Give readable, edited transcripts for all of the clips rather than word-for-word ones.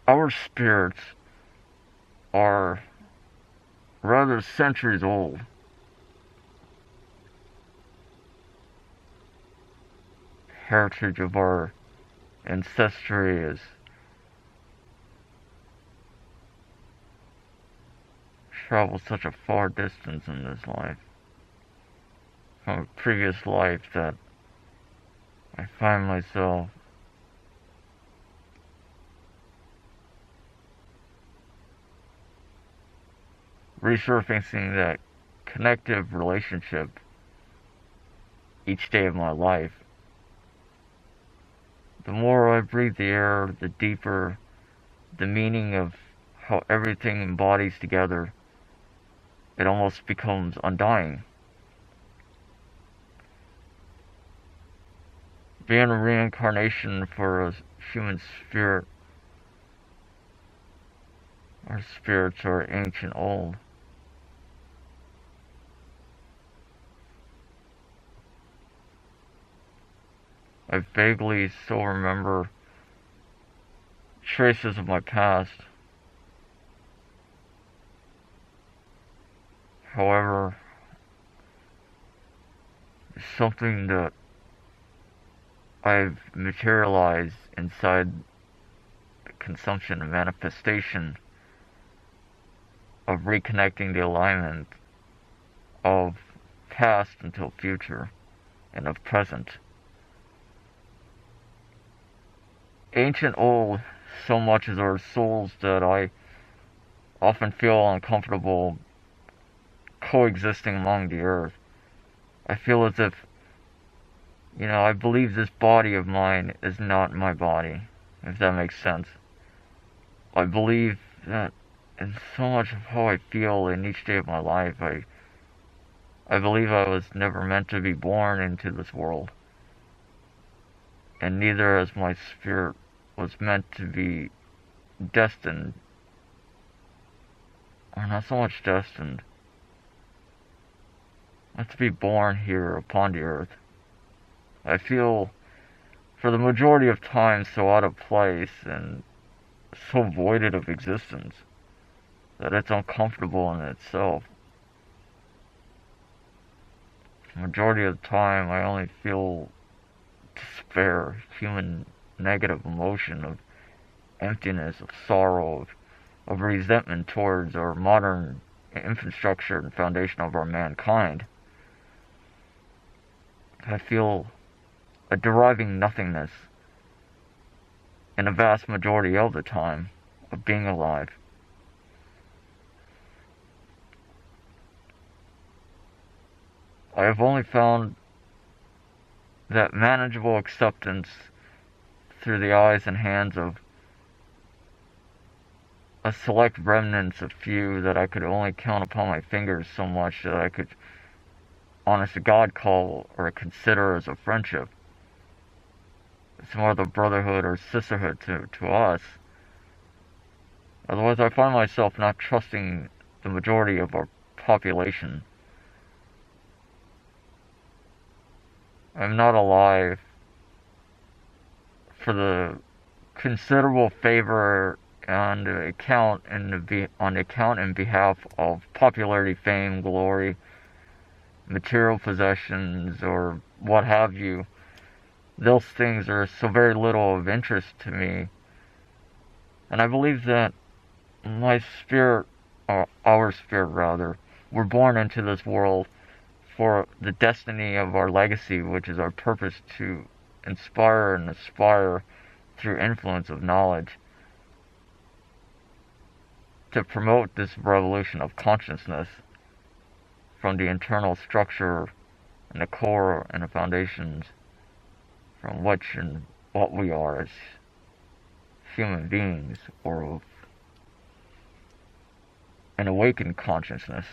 our spirits are rather centuries old. Heritage of our ancestry is traveled such a far distance in this life from a previous life that I find myself resurfacing that connective relationship each day of my life. The more I breathe the air, the deeper the meaning of how everything embodies together. It almost becomes undying. Being a reincarnation for a human spirit, our spirits are ancient old. I vaguely still remember traces of my past. However, it's something that I've materialized inside the consumption and manifestation of reconnecting the alignment of past until future and of present. Ancient old so much as our souls that I often feel uncomfortable coexisting among the earth. I feel as if, I believe this body of mine is not my body, if that makes sense. I believe that in so much of how I feel in each day of my life, I believe I was never meant to be born into this world. And neither as my spirit was meant to be destined, or not so much destined, but to be born here upon the earth. I feel, for the majority of time, so out of place and so voided of existence that it's uncomfortable in itself. The majority of the time, I only feel despair, human negative emotion of emptiness, of sorrow, of resentment towards our modern infrastructure and foundation of our mankind. I feel a deriving nothingness in a vast majority of the time of being alive. I have only found that manageable acceptance through the eyes and hands of a select remnants of few that I could only count upon my fingers so much that I could, honest to God, call or consider as a friendship. It's more of a brotherhood or sisterhood to us. Otherwise, I find myself not trusting the majority of our population. I'm not alive for the considerable favor on account and behalf of popularity, fame, glory, material possessions, or what have you. Those things are so very little of interest to me. And I believe that my spirit, or our spirit rather, we're born into this world for the destiny of our legacy, which is our purpose to inspire and aspire through influence of knowledge to promote this revolution of consciousness from the internal structure and the core and the foundations from which and what we are as human beings, or of an awakened consciousness.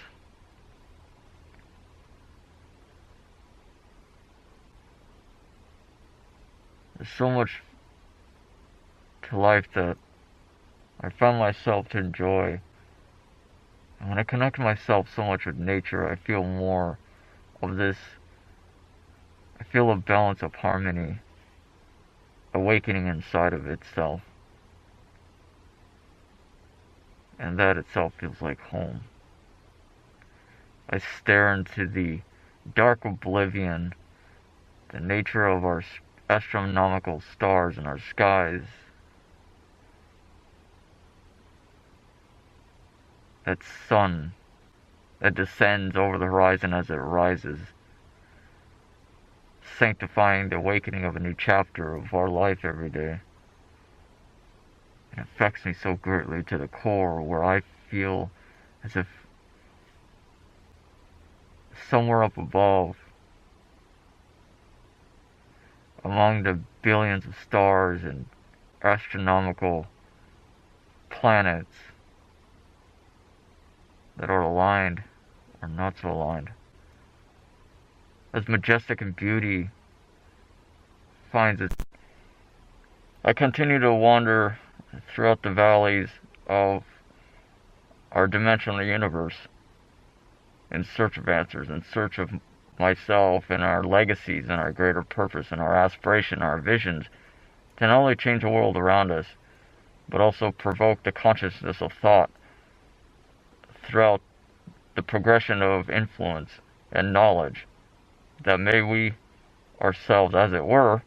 There's so much to life that I found myself to enjoy. And when I connect myself so much with nature, I feel more of this. I feel a balance of harmony awakening inside of itself. and that itself feels like home. I stare into the dark oblivion, the nature of our astronomical stars and our skies, that sun that descends over the horizon as it rises, sanctifying the awakening of a new chapter of our life every day. It affects me so greatly to the core, where I feel as if somewhere up above, among the billions of stars and astronomical planets that are aligned or not so aligned, as majestic in beauty finds its. I continue to wander throughout the valleys of our dimensional universe in search of answers, in search of myself and our legacies and our greater purpose and our aspiration, our visions, to not only change the world around us, but also provoke the consciousness of thought throughout the progression of influence and knowledge, that may we ourselves, as it were,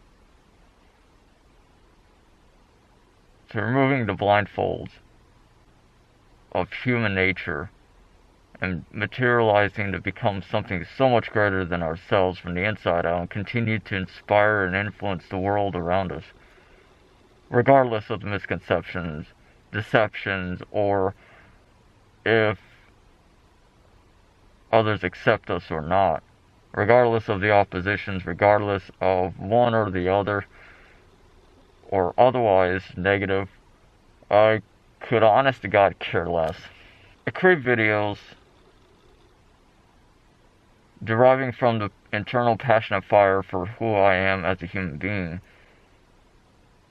to removing the blindfolds of human nature and materializing to become something so much greater than ourselves from the inside out, and continue to inspire and influence the world around us, regardless of the misconceptions, deceptions, or if others accept us or not, regardless of the oppositions, regardless of one or the other, or otherwise negative. I could honest to God care less. I create videos deriving from the internal passionate fire for who I am as a human being.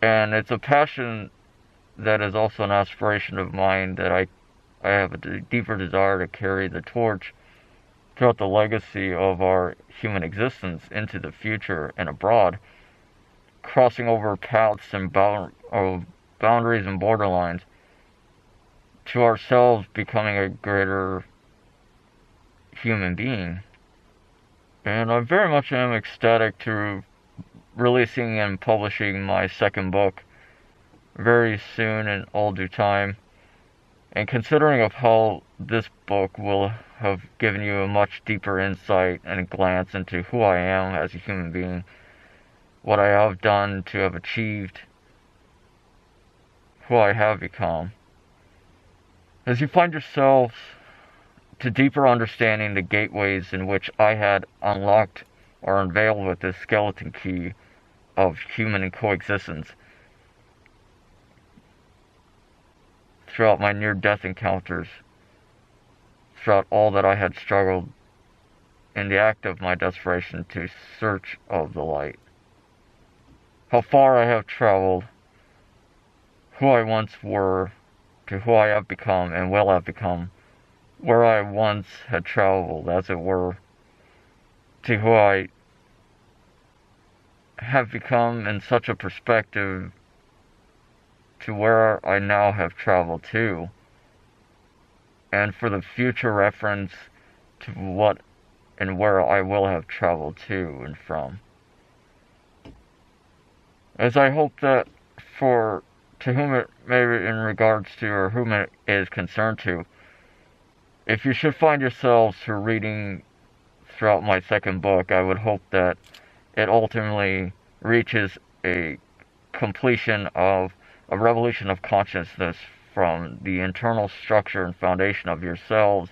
And it's a passion that is also an aspiration of mine, that I have a deeper desire to carry the torch throughout the legacy of our human existence into the future and abroad, crossing over paths and boundaries and borderlines to ourselves becoming a greater human being. And I very much am ecstatic to releasing and publishing my second book very soon in all due time. And considering of how this book will have given you a much deeper insight and a glance into who I am as a human being, what I have done to have achieved, who I have become, as you find yourselves to deeper understanding the gateways in which I had unlocked or unveiled with this skeleton key of human coexistence throughout my near-death encounters, throughout all that I had struggled in the act of my desperation to search of the light. How far I have traveled, who I once were, to who I have become and will have become, where I once had traveled, as it were, to who I have become in such a perspective, to where I now have traveled to, and for the future reference to what and where I will have traveled to and from. As I hope that to whom it may in regards to, or whom it is concerned to, if you should find yourselves reading throughout my second book, I would hope that it ultimately reaches a completion of a revolution of consciousness from the internal structure and foundation of yourselves,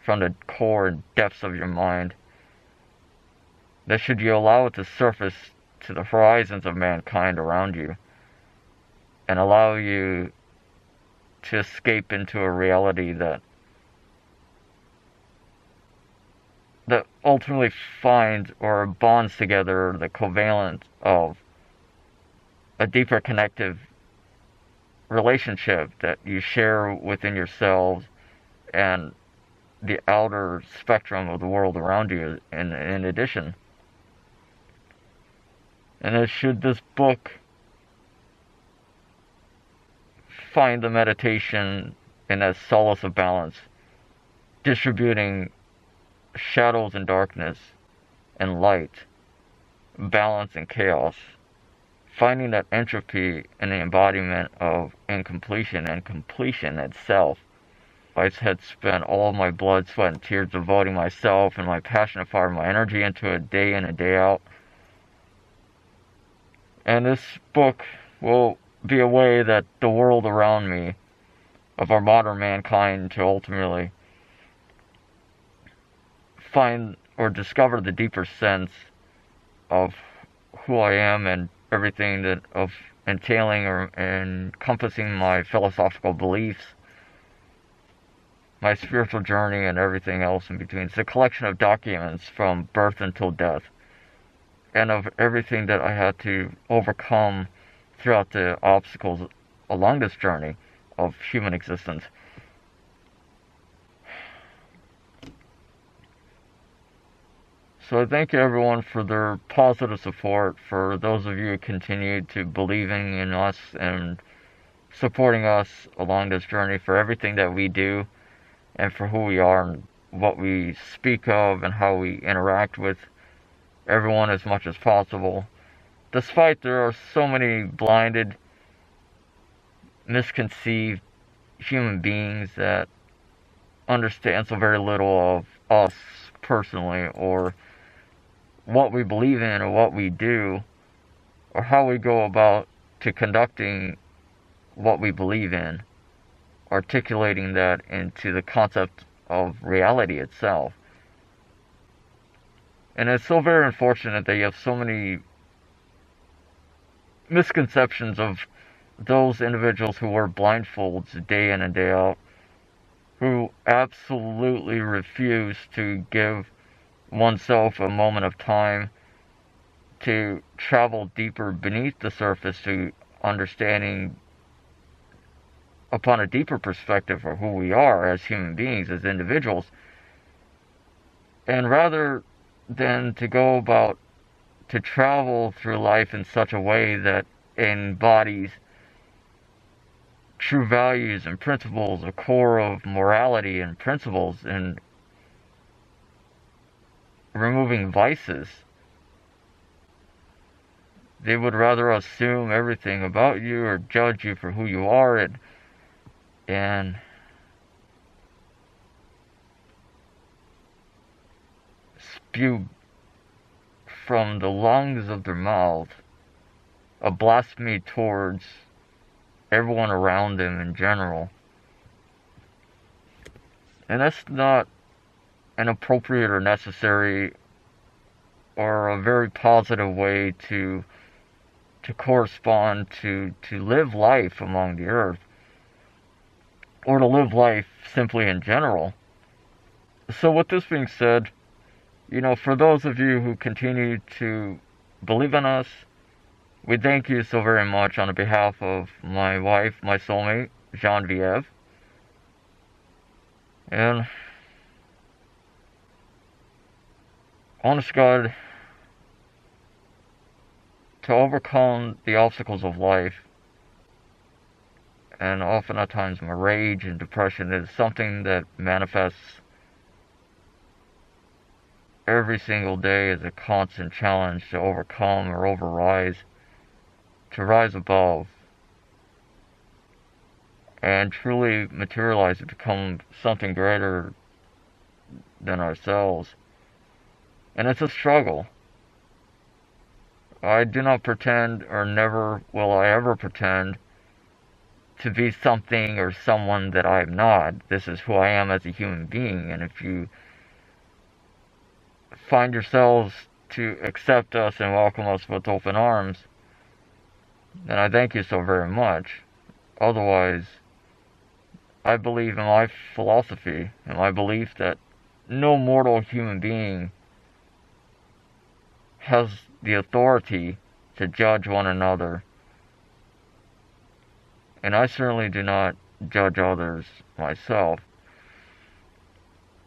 from the core and depths of your mind, that should you allow it to surface to the horizons of mankind around you, and allow you to escape into a reality that ultimately finds or bonds together the covalence of a deeper connective relationship that you share within yourselves and the outer spectrum of the world around you in addition. And as should this book find the meditation in that solace of balance, distributing shadows and darkness and light, balance and chaos, finding that entropy in the embodiment of incompletion and completion itself. I had spent all my blood, sweat, and tears devoting myself and my passionate fire, my energy into it day in and day out. And this book will be a way that the world around me, of our modern mankind, to ultimately find or discover the deeper sense of who I am and everything that of entailing or encompassing my philosophical beliefs, my spiritual journey, and everything else in between. It's a collection of documents from birth until death, and of everything that I had to overcome throughout the obstacles along this journey of human existence. So I thank everyone for their positive support, for those of you who continue to believing in us and supporting us along this journey, for everything that we do, and for who we are and what we speak of and how we interact with everyone as much as possible. Despite there are so many blinded, misconceived human beings that understand so very little of us personally, or what we believe in, or what we do, or how we go about to conducting what we believe in, articulating that into the concept of reality itself. And it's so very unfortunate that you have so many misconceptions of those individuals who wear blindfolds day in and day out, who absolutely refuse to give oneself a moment of time to travel deeper beneath the surface to understanding upon a deeper perspective of who we are as human beings, as individuals. And rather than to go about to travel through life in such a way that embodies true values and principles, a core of morality and principles, and removing vices, they would rather assume everything about you or judge you for who you are, and spew from the lungs of their mouth a blasphemy towards everyone around them in general. And that's not an appropriate or necessary or a very positive way to correspond to live life among the earth, or to live life simply in general. So with this being said, for those of you who continue to believe in us, we thank you so very much on behalf of my wife, my soulmate, Genevieve. And honest God, to overcome the obstacles of life, and often at times my rage and depression, is something that manifests every single day as a constant challenge to overcome or overrise, to rise above, and truly materialize to become something greater than ourselves. And it's a struggle. I do not pretend, or never will I ever pretend, to be something or someone that I am not. This is who I am as a human being, and if you find yourselves to accept us and welcome us with open arms, then I thank you so very much. Otherwise, I believe in my philosophy and my belief that no mortal human being has the authority to judge one another. And I certainly do not judge others myself.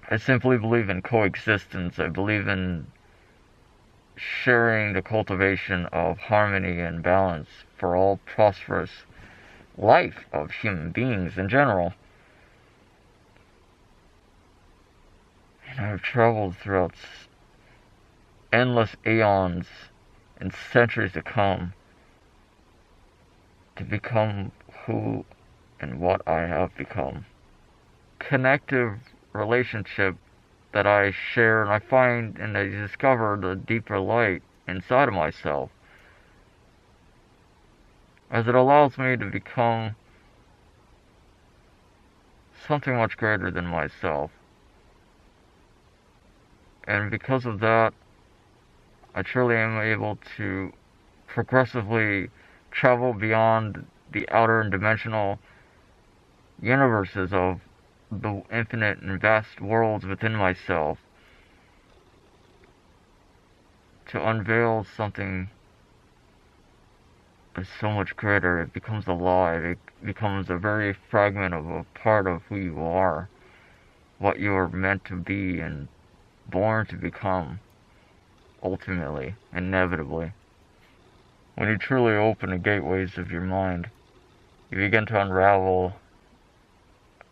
I simply believe in coexistence. I believe in sharing the cultivation of harmony and balance for all prosperous life of human beings in general. And I've traveled throughout endless eons and centuries to come to become who and what I have become. Connective relationship that I share and I find and I discover the deeper light inside of myself, as it allows me to become something much greater than myself. And because of that, I truly am able to progressively travel beyond the outer and dimensional universes of the infinite and vast worlds within myself to unveil something that's so much greater. It becomes alive. It becomes a very fragment of a part of who you are, what you are meant to be and born to become, ultimately, inevitably. When you truly open the gateways of your mind, you begin to unravel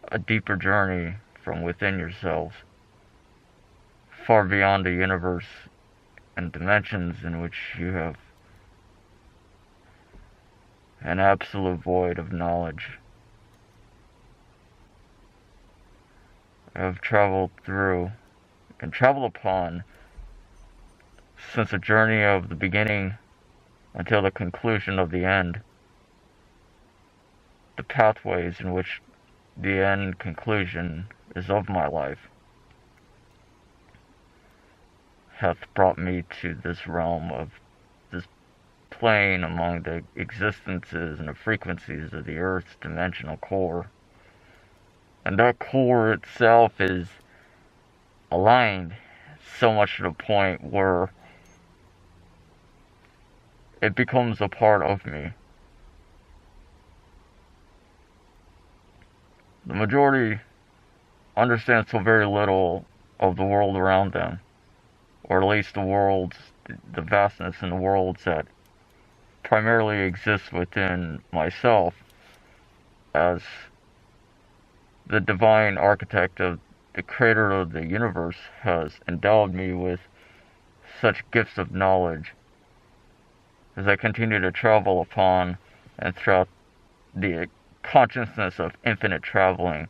a deeper journey from within yourselves, far beyond the universe and dimensions in which you have an absolute void of knowledge. I have traveled through and traveled upon since the journey of the beginning until the conclusion of the end, the pathways in which the end conclusion is of my life hath brought me to this realm of this plane among the existences and the frequencies of the Earth's dimensional core. And that core itself is aligned so much to the point where it becomes a part of me. The majority understand so very little of the world around them, or at least the vastness in the worlds that primarily exist within myself as the divine architect of the creator of the universe has endowed me with such gifts of knowledge as I continue to travel upon and throughout the consciousness of infinite traveling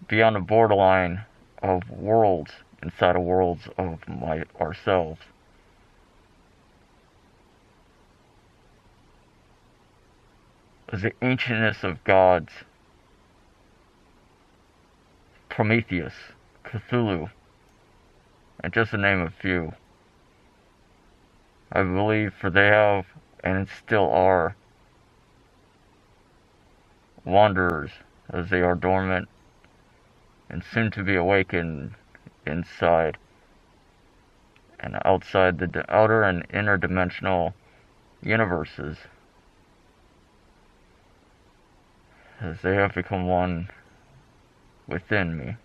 beyond the borderline of worlds inside of worlds of ourselves. As the ancientness of gods, Prometheus, Cthulhu, and just to name a few, I believe, for they have and still are wanderers, as they are dormant and soon to be awakened inside and outside the outer and interdimensional universes, as they have become one within me.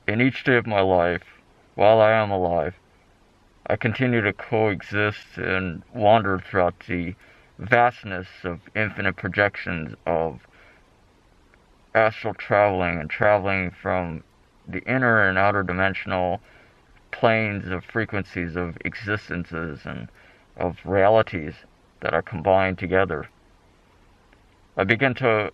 In each day of my life, while I am alive, I continue to coexist and wander throughout the vastness of infinite projections of astral traveling and traveling from the inner and outer dimensional planes of frequencies of existences and of realities that are combined together. I begin to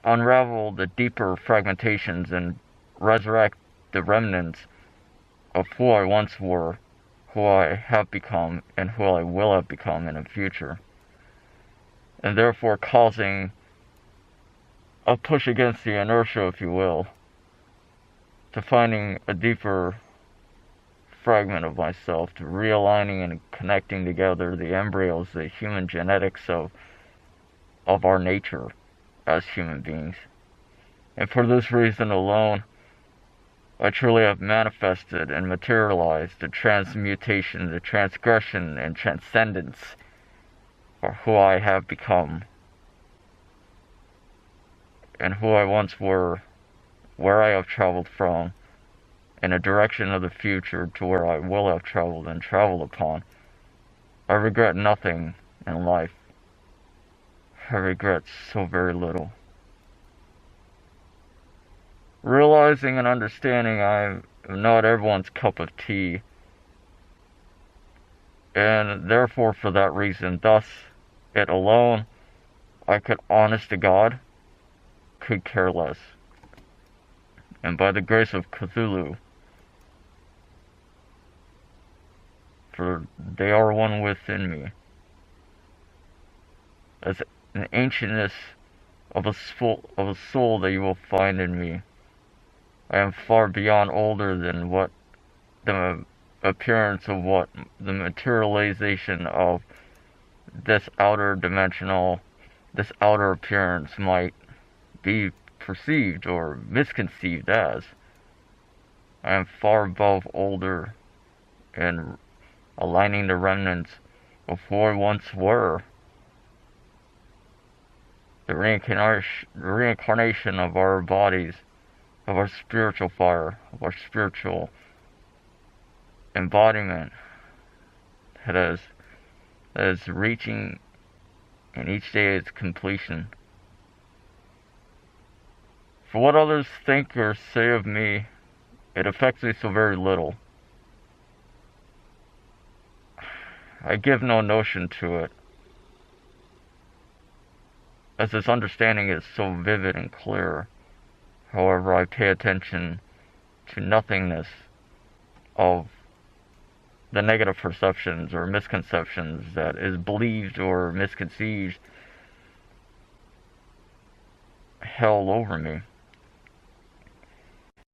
unravel the deeper fragmentations and resurrect the remnants of who I once were, who I have become, and who I will have become in the future, and therefore causing a push against the inertia, if you will, to finding a deeper fragment of myself, to realigning and connecting together the embryos, the human genetics of our nature as human beings. And for this reason alone, I truly have manifested and materialized the transmutation, the transgression, and transcendence for who I have become and who I once were, where I have traveled from, in a direction of the future to where I will have traveled and traveled upon. I regret nothing in life. I regret so very little. Realizing and understanding I'm not everyone's cup of tea, and therefore for that reason, thus it alone, I could, honest to God, could care less. And by the grace of Cthulhu, for they are one within me, as an ancientness of a soul that you will find in me, I am far beyond older than what the appearance of what the materialization of this outer appearance might be perceived or misconceived as. I am far above older and aligning the remnants of what once were. The reincarnation of our bodies, of our spiritual fire, of our spiritual embodiment that is reaching, and each day its completion. For what others think or say of me, it affects me so very little. I give no notion to it, as this understanding is so vivid and clear. However, I pay attention to nothingness of the negative perceptions or misconceptions that is believed or misconceived held over me.